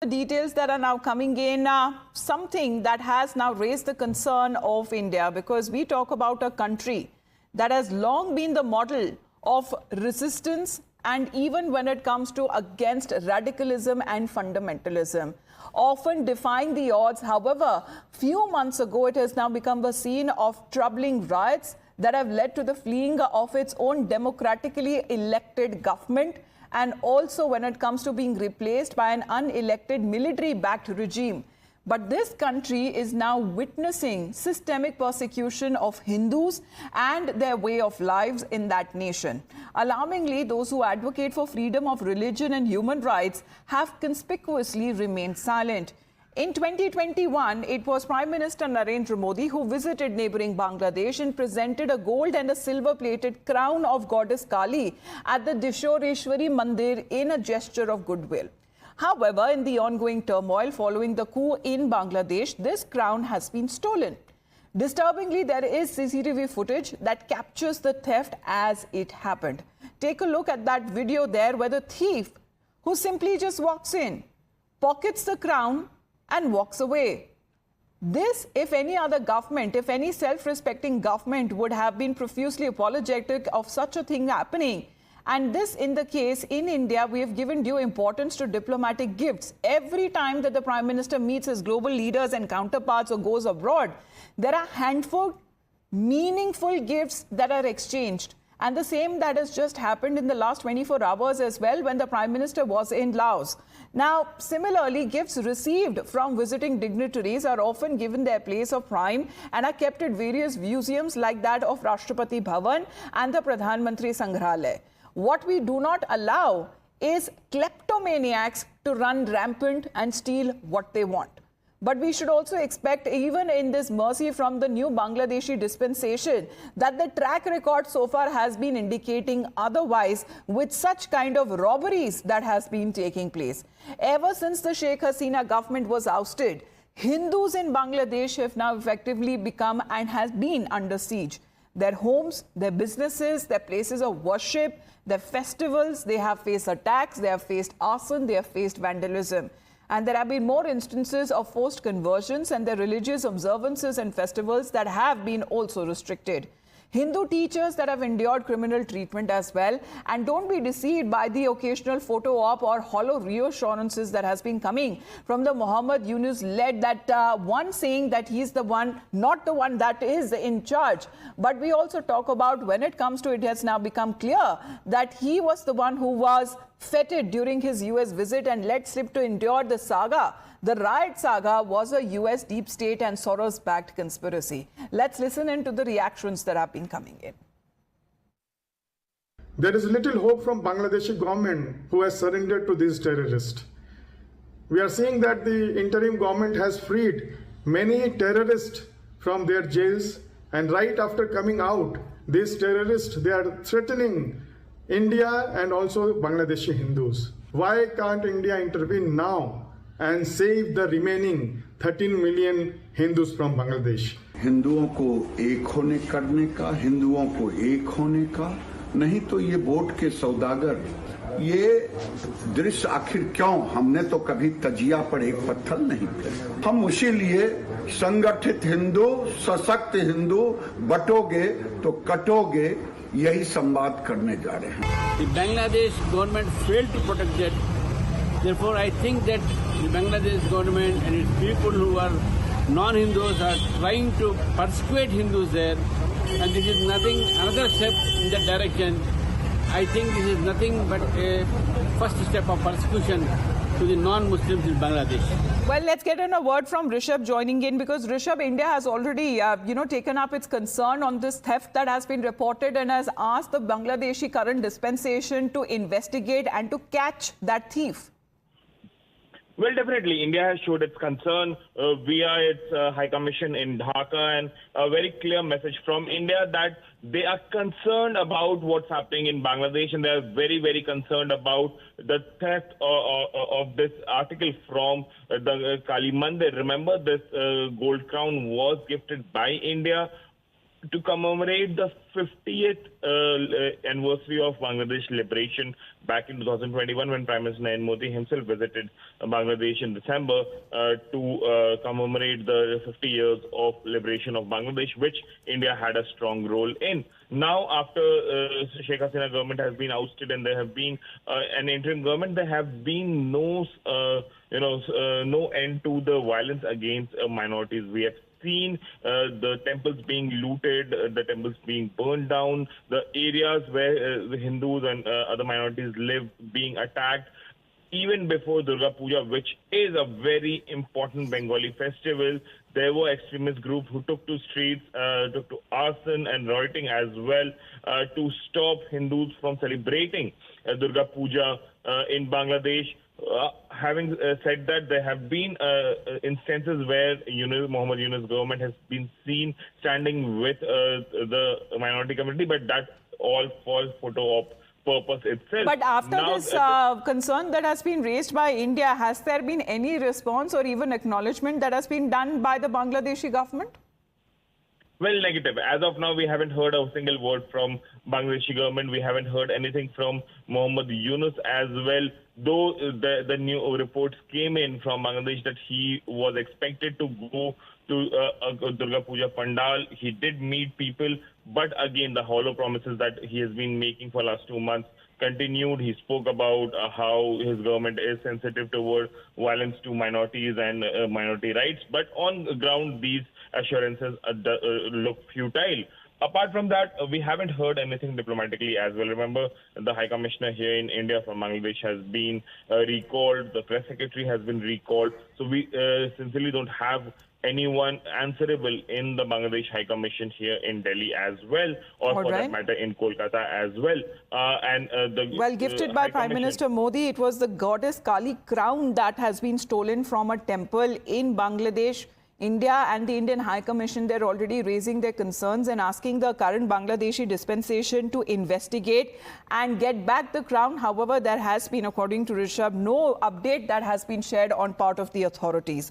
details that are now coming in, something that has now raised the concern of India, because we talk about a country that has long been the model of resistance, and even when it comes to against radicalism and fundamentalism, often defying the odds. However, few months ago, it has now become the scene of troubling riots that have led to the fleeing of its own democratically elected government, and also when it comes to being replaced by an unelected military-backed regime. But this country is now witnessing systemic persecution of Hindus and their way of lives in that nation. Alarmingly, those who advocate for freedom of religion and human rights have conspicuously remained silent. In 2021, it was Prime Minister Narendra Modi who visited neighboring Bangladesh and presented a gold and a silver-plated crown of goddess Kali at the Dishoreshwari Mandir in a gesture of goodwill. However, in the ongoing turmoil following the coup in Bangladesh, this crown has been stolen. Disturbingly, there is CCTV footage that captures the theft as it happened. Take a look at that video there where the thief, who simply just walks in, pockets the crown and walks away. This, if any other government, if any self-respecting government would have been profusely apologetic of such a thing happening. And this, in the case in India, we have given due importance to diplomatic gifts. Every time that the Prime Minister meets his global leaders and counterparts or goes abroad, there are handful meaningful gifts that are exchanged. And the same that has just happened in the last 24 hours as well when the Prime Minister was in Laos. Now, similarly, gifts received from visiting dignitaries are often given their place of prime and are kept at various museums like that of Rashtrapati Bhavan and the Pradhan Mantri Sangrahalaya. What we do not allow is kleptomaniacs to run rampant and steal what they want. But we should also expect, even in this mercy from the new Bangladeshi dispensation, that the track record so far has been indicating otherwise with such kind of robberies that has been taking place. Ever since the Sheikh Hasina government was ousted, Hindus in Bangladesh have now effectively become and has been under siege. Their homes, their businesses, their places of worship, their festivals, they have faced attacks, they have faced arson, they have faced vandalism. And there have been more instances of forced conversions, and their religious observances and festivals that have been also restricted. Hindu teachers that have endured criminal treatment as well. And don't be deceived by the occasional photo op or hollow reassurances that has been coming from the Muhammad Yunus led, that one saying that he's the one, not the one that is in charge. But we also talk about when it comes to it has now become clear that he was the one who was feted during his US visit and let slip to endure the saga. The riot saga was a US deep state and Soros-backed conspiracy. Let's listen into the reactions that have been coming in. There is little hope from Bangladeshi government who has surrendered to these terrorists. We are seeing that the interim government has freed many terrorists from their jails, and right after coming out, these terrorists, they are threatening India and also Bangladeshi Hindus. Why can't India intervene now and save the remaining 13 million Hindus from Bangladesh? हिंदुओं को एक होने करने का, हिंदुओं को एक होने का, नहीं तो ये वोट के सौदागर, ये दृश्य आखिर क्यों? हमने तो कभी तजिया पर एक पत्थर नहीं फेंका। हम उसी लिए संगठित हिंदू, सशक्त हिंदू, बटोगे तो कटोगे, यही संवाद करने जा रहे हैं। The Bangladesh government failed to protect that. Therefore, I think that the Bangladesh government and its people who are non-Hindus are trying to persuade Hindus there, and this is nothing, another step in that direction. I think this is nothing but a first step of persecution to the non-Muslims in Bangladesh. Well, let's get in a word from Rishabh joining in, because Rishabh, India has already, taken up its concern on this theft that has been reported and has asked the Bangladeshi current dispensation to investigate and to catch that thief. Well, definitely, India has showed its concern via its High Commission in Dhaka, and a very clear message from India that they are concerned about what's happening in Bangladesh, and they are very, very concerned about the theft of this article from the Kali Mandir. Remember, this gold crown was gifted by India to commemorate the 50th anniversary of Bangladesh liberation back in 2021 when Prime Minister Narendra Modi himself visited Bangladesh in December to commemorate the 50 years of liberation of Bangladesh, which India had a strong role in. Now, after Sheikh Hasina government has been ousted and there have been an interim government, there have been no end to the violence against minorities. We have seen the temples being looted, the temples being burned down, the areas where the Hindus and other minorities live being attacked. Even before Durga Puja, which is a very important Bengali festival, there were extremist groups who took to streets, took to arson and rioting as well to stop Hindus from celebrating Durga Puja in Bangladesh. Having said that, there have been instances where Muhammad Yunus government has been seen standing with the minority community, but that all falls photo op purpose itself. But after now, this concern that has been raised by India, has there been any response or even acknowledgement that has been done by the Bangladeshi government? Well, negative. As of now, we haven't heard a single word from Bangladeshi government. We haven't heard anything from Muhammad Yunus as well, though the new reports came in from Bangladesh that he was expected to go to Durga Puja Pandal. He did meet people, but again, the hollow promises that he has been making for the last 2 months continued. He spoke about how his government is sensitive toward violence to minorities and minority rights, but on the ground, these assurances look futile. Apart from that, we haven't heard anything diplomatically as well. Remember, the High Commissioner here in India from Bangladesh has been recalled. The press secretary has been recalled. So we sincerely don't have anyone answerable in the Bangladesh High Commission here in Delhi as well, or for that matter in Kolkata as well. Well, gifted by Prime Minister Modi, it was the goddess Kali crown that has been stolen from a temple in Bangladesh. India and the Indian High Commission, they're already raising their concerns and asking the current Bangladeshi dispensation to investigate and get back the crown. However, there has been, according to Rishabh, no update that has been shared on part of the authorities.